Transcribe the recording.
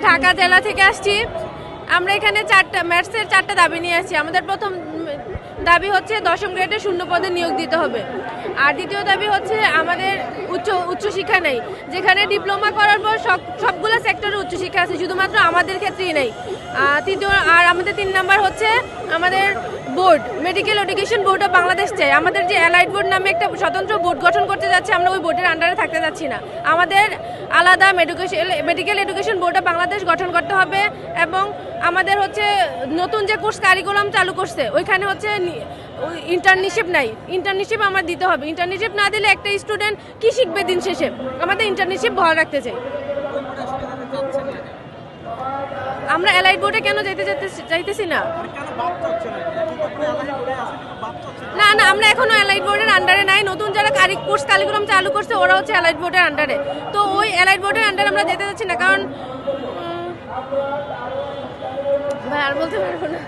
ঢাকা জেলা থেকে আসছি। আমরা এখানে ম্যাথসের 4টা দাবি নিয়ে আসছি। আমাদের প্রথম দাবি হচ্ছে 10ম গ্রেডে শূন্য পদে নিয়োগ দিতে হবে। আর দ্বিতীয় দাবি হচ্ছে আমাদের উচ্চশিক্ষা নেই, যেখানে ডিপ্লোমা করার পর সবগুলো সেক্টরে উচ্চশিক্ষা আছে, শুধুমাত্র আমাদের ক্ষেত্রেই নেই। আর আমাদের 3 নাম্বার হচ্ছে আমাদের board, medical education board of Bangladesh চাই। আমাদের যে অ্যালাইড বোর্ড নামে একটা স্বতন্ত্র বোর্ড গঠন করতে যাচ্ছে, আমরা ওই বোর্ডের আন্ডারে থাকতে যাচ্ছি না। আমাদের আলাদা medical education board of Bangladesh গঠন করতে হবে। এবং আমাদের হচ্ছে নতুন যে কোর্স কারিকুলাম চালু করছে, ওইখানে হচ্ছে ইন্টার্নশিপ নাই, ইন্টার্নশিপ আমার দিতে হবে। ইন্টার্নশিপ না দিলে একটা স্টুডেন্ট কি শিখবে দিন শেষে? আমাদের ইন্টার্নশিপ বহাল রাখতে চাই। আমরা অ্যালাইড বোর্ডে কেন চাইতেছি না? না না, আমরা এখনো অ্যালাইড বোর্ডের আন্ডারে নাই। নতুন যারা কোর্স কারিকুলাম চালু করছে ওরা হচ্ছে অ্যালাইড বোর্ডের আন্ডারে। তো ওই অ্যালাইড বোর্ডের আন্ডারে আমরা যেতে চাচ্ছি না, কারণ ভাই আর বলতে পারবো না।